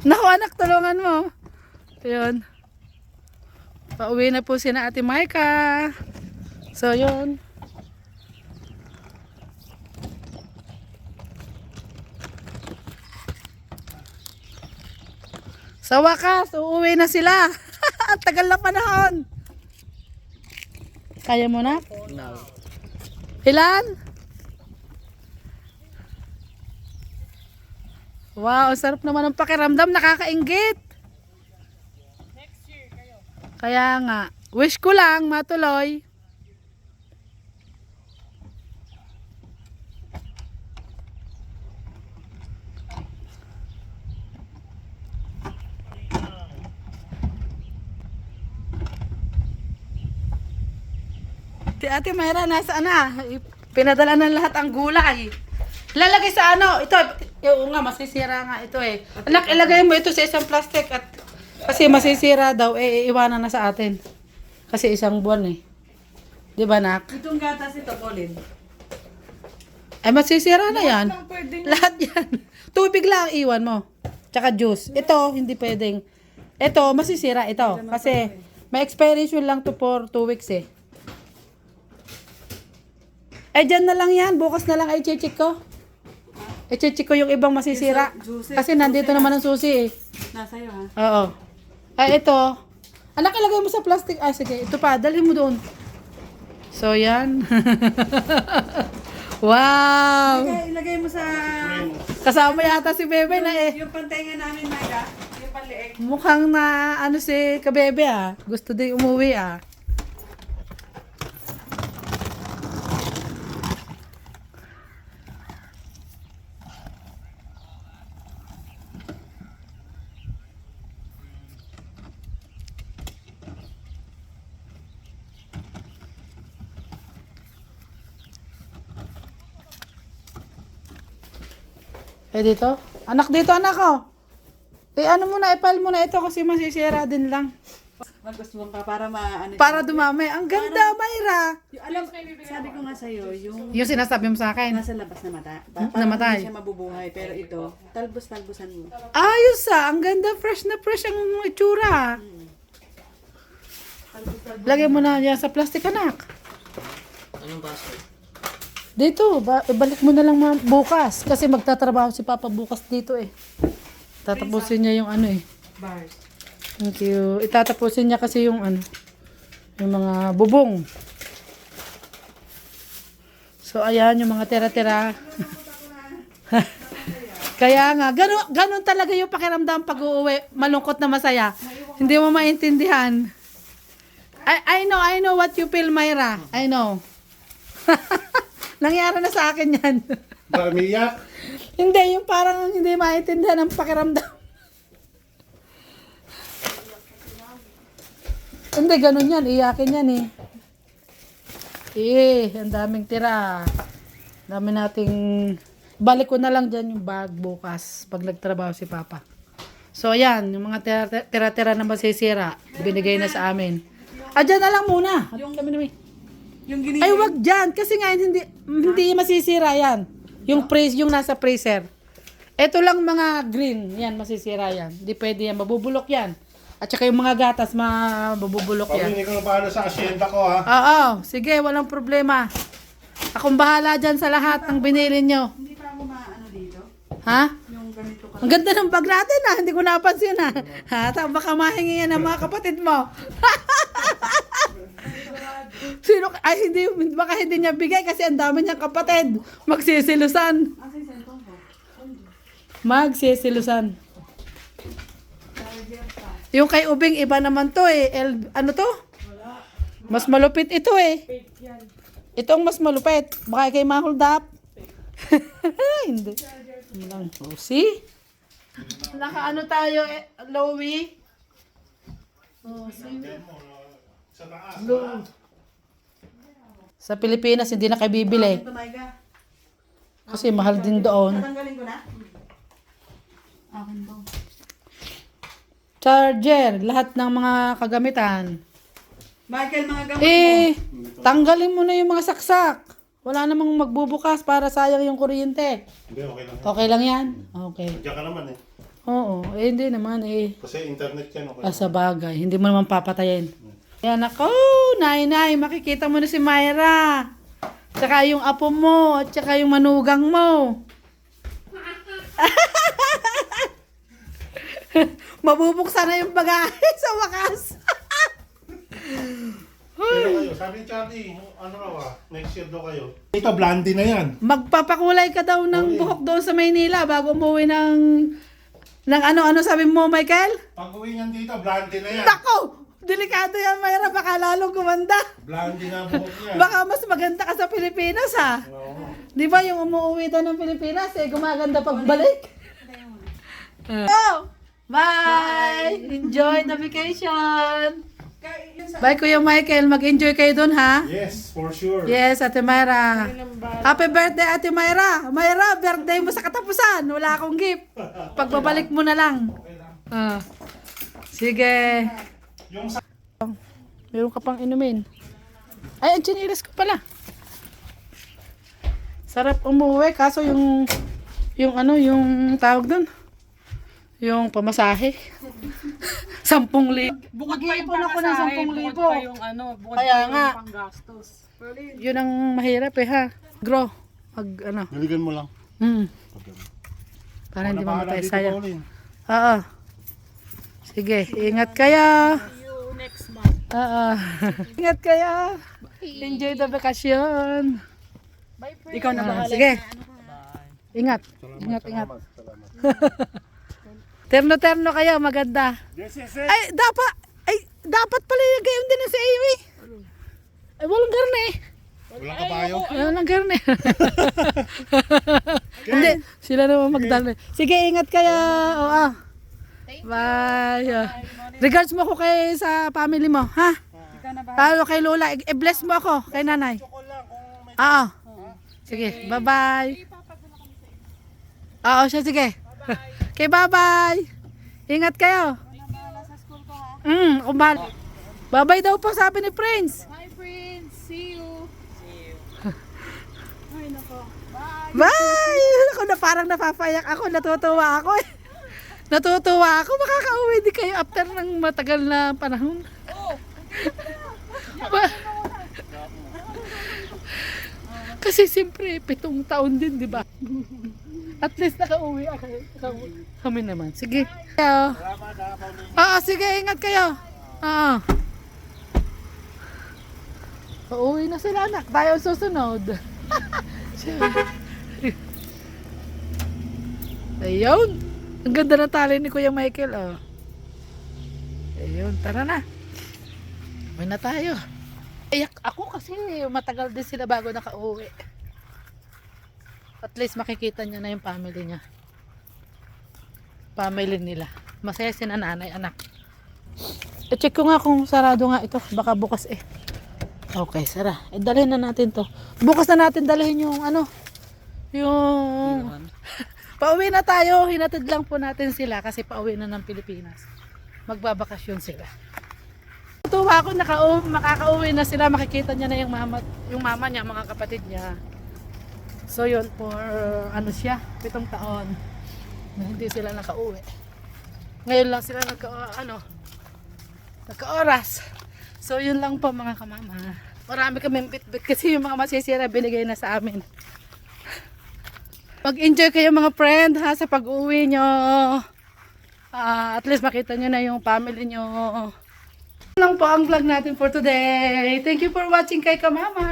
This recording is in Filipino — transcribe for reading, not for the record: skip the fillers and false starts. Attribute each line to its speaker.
Speaker 1: Naku anak, tulungan mo. Yun. Pauwi na po si na Ate Maika. So yun. Sa wakas, uuwi na sila. Ang tagal na panahon. Kaya mo na?
Speaker 2: No.
Speaker 1: Ilan? Wow, ang sarap naman ng pakiramdam. Nakakainggit.
Speaker 3: Next year kayo.
Speaker 1: Kaya nga, wish ko lang matuloy. Ate Mayra, nasaan na? Pinadala na lahat ang gulay. Lalagay sa ano? Ito, oo nga, masisira nga ito eh. Anak, ilagay mo ito sa isang plastic at kasi masisira daw, iiwanan na sa atin. Kasi isang buwan eh. Di ba, nak?
Speaker 3: Itong gatas ito, Colin.
Speaker 1: Ay, masisira na yan.
Speaker 3: Ang pwedeng
Speaker 1: Lahat yan. Tubig lang ang iwan mo. Tsaka juice. Ito, hindi pwedeng. Ito, masisira ito. Kasi may expiration lang to for 2 weeks eh. Ay, dyan na lang yan. Bukas na lang ay check ko. I-check ko yung ibang masisira. Kasi nandito naman ang susi eh.
Speaker 3: nasa iyo ha.
Speaker 1: Oo. Ay, ito. Anak, ilagay mo sa plastic. Ay, sige. Ito pa. Dalhin mo doon. So, yan. Wow!
Speaker 3: Okay, ilagay mo sa
Speaker 1: Kasama yata si Bebe na eh.
Speaker 3: yung pantenga namin, Maga. Yung panliig.
Speaker 1: Mukhang na ano si Kabebe ah. Gusto din umuwi ah. Eh dito? Anak dito anak ko. Ano muna, ipal mo na ito kasi masisira din lang.
Speaker 3: Magusbong ka para maano.
Speaker 1: Para dumami. Ang ganda, Mayra.
Speaker 3: Yung, alam, sabi ko nga sa'yo, yung
Speaker 1: Yung sinasabi mo sa akin.
Speaker 3: nasa labas na mata.
Speaker 1: Namatay.
Speaker 3: Hindi siya mabubuhay. Pero ito, talbos-talbosan mo.
Speaker 1: Ayos ah. Ang ganda. Fresh na fresh ang itsura. Lagay mo na yan sa plastic anak.
Speaker 2: Anong baso?
Speaker 1: Dito, ibalik mo na lang bukas. Kasi magtatrabaho si Papa bukas dito eh. Tatapusin niya yung ano eh.
Speaker 3: Bars.
Speaker 1: Thank you. Itatapusin niya kasi yung ano, yung mga bubong. So, ayan yung mga tira-tira. Kaya nga, ganun talaga yung pakiramdam pag uuwi. Malungkot na masaya. Hindi mo maintindihan. I know what you feel, Myra. I know. Nangyari na sa akin yan.
Speaker 4: Barmiyak.
Speaker 1: Hindi, yung parang hindi maintindihan ang pakiramdam. Hindi, ganun yan. Iyakin yan eh. Ang daming tira. Dami nating... Balik ko na lang dyan yung bag bukas pag nagtrabaho si Papa. So, ayan. Yung mga tira-tira na masisira, binigay na sa amin. Dyan na lang muna.
Speaker 3: Yung
Speaker 1: Ay, wag dyan. Kasi nga, hindi masisira yan. Yung nasa freezer. Ito lang mga green. Yan, masisira yan. Hindi pwede yan. Mabubulok yan. At saka yung mga gatas, mabubulok yan.
Speaker 4: Pamili ko na paano sa asyenda ko ha.
Speaker 1: Oo, sige, walang problema. Akong bahala dyan sa lahat ng binili nyo.
Speaker 3: Hindi pa ako maano dito.
Speaker 1: Ha?
Speaker 3: Yung ganito ka.
Speaker 1: Ang ganda ng bag natin ha. Hindi ko napansin ha. Baka mahingi yan ng mga kapatid mo. Sino? Ay, hindi. Baka hindi niya bigay kasi ang dami niyang kapatid. Magsisilusan.
Speaker 3: Asa yung cellphone ko?
Speaker 1: Magsisilusan. Yung kay Ubing, iba naman to eh. Ano to? Mas malupit ito eh. Ito ang mas malupit. Baka kay ma-hold up. Hindi. Oh, see? Naka-ano tayo eh, Lowy? Oh, see? Low. Sa Pilipinas, hindi na kayo bibili.
Speaker 3: Ito, Maga.
Speaker 1: Kasi mahal din doon.
Speaker 3: Tatanggalin ko na? Akin to.
Speaker 1: Charger, lahat ng mga kagamitan.
Speaker 3: Michael, mga gamot mo.
Speaker 1: Tanggalin mo na yung mga saksak. Wala namang magbubukas para sayang yung kuryente.
Speaker 4: Hindi, okay lang.
Speaker 1: Okay lang yan? Okay.
Speaker 4: Diyan ka naman eh.
Speaker 1: Oo, hindi naman eh.
Speaker 4: Kasi internet yan. Okay.
Speaker 1: Sa bagay, hindi mo naman papatayin. Yan ako, nay, makikita mo na si Myra. Tsaka yung apo mo, at tsaka yung manugang mo. Mabubuksan na yung bagahe sa wakas.
Speaker 4: Pero kayo, sabi ni Charlie, ano raw next year daw kayo. Ito, blondie na yan.
Speaker 1: Magpapakulay ka daw ng buhok doon sa Maynila bago umuwi ng ano sabi mo, Michael?
Speaker 4: Pag uwi niyan dito, blondie na yan.
Speaker 1: Nako! Delikado yan, Myra. Baka lalong gumanda.
Speaker 4: Blondie na ang buhok niya.
Speaker 1: Baka mas maganda ka sa Pilipinas, ha?
Speaker 4: Oo.
Speaker 1: Di ba yung umuwi daw ng Pilipinas, gumaganda pagbalik? Bye! Enjoy the vacation! Bye, Kuya Michael. Mag-enjoy kayo doon, ha?
Speaker 4: Yes, for sure.
Speaker 1: Yes, Ate Myra. Happy birthday, Ate Myra. Myra, birthday mo sa katapusan. Wala akong gift. Pagbabalik mo na lang. Sige.
Speaker 4: Yung sa...
Speaker 1: Meron ka pang inumin. Ay, ang chinilas ko pala. Sarap umuwi, kaso yung tawag doon. Yung pamasahe. 10,000.
Speaker 5: Bukod pa yung
Speaker 1: Nag-iipon ako ng
Speaker 5: pamasahe,
Speaker 1: 10,000.
Speaker 5: bukod pa yung ano, bukod
Speaker 1: Kaya
Speaker 5: pa
Speaker 1: nga.
Speaker 5: yung panggastos.
Speaker 1: Yun ang mahirap ha. Grow.
Speaker 4: Diligan mo lang.
Speaker 1: Para hindi mamatay
Speaker 4: dito,
Speaker 1: sayang.
Speaker 4: Pauline.
Speaker 1: Oo. Sige, ingat kayo.
Speaker 5: See you next month.
Speaker 1: Oo. Ingat kayo. Enjoy the vacation.
Speaker 5: Bye, friend. Ikaw na bahala.
Speaker 1: Sige. Ingat. Ingat.
Speaker 4: Salamat.
Speaker 1: Terno-terno kayo, maganda.
Speaker 4: Yes.
Speaker 1: Ay, dapat pala yung gayon din sa iyo eh. Ay, walang garne.
Speaker 4: Walang kabayo.
Speaker 1: Walang garne. Hindi, sila naman magdala. Sige, ingat kayo. Oo. Bye. Regards mo ako sa family mo, ha? Lalo kay Lola, i-bless mo ako kay nanay. Oo. Sige, bye-bye. Oo, siya, sige. Okay, bye-bye. Ingat kayo. Kung bahala. Bye-bye daw po, sabi ni Prince.
Speaker 5: Bye, friends. See you. Ay, nako.
Speaker 1: Bye! Ako na parang napapayak ako, natutuwa ako eh. Natutuwa ako, makakauwi di kayo after ng matagal na panahon. Kasi siyempre, 7 taon din, di ba? At least nakauwi ako. Kami naman. Sige. Oo, sige, ingat kayo. Oo. Uuwi na sila anak. Tayo ang susunod. Ayun. Ang ganda na tali ni Kuya Michael. Oh. Ayun, tara na. Uwi na tayo. Iyak ako kasi matagal din sila bago nakauwi. At least makikita niya na yung family niya. Family nila. Masaya si nanay, anak. I-check ko nga kung sarado nga ito. Baka bukas eh. Okay, sara. Dalhin na natin to. Bukas na natin dalhin yung yung... Pauwi na tayo. Hinatid lang po natin sila kasi pauwi na ng Pilipinas. Magbabakasyon sila. Tuwa ako makakauwi na sila. Makikita niya na yung mama niya, mga kapatid niya. So yun, for siya, 7 taon na hindi sila nakauwi. Ngayon lang sila nagka-oras. So yun lang po mga kamama. Marami kami bit-bit kasi yung mga masisira binigay na sa amin. Mag-enjoy kayo mga friend ha sa pag-uwi nyo. At least makita nyo na yung family nyo. Yun lang po ang vlog natin for today. Thank you for watching kay Kamama.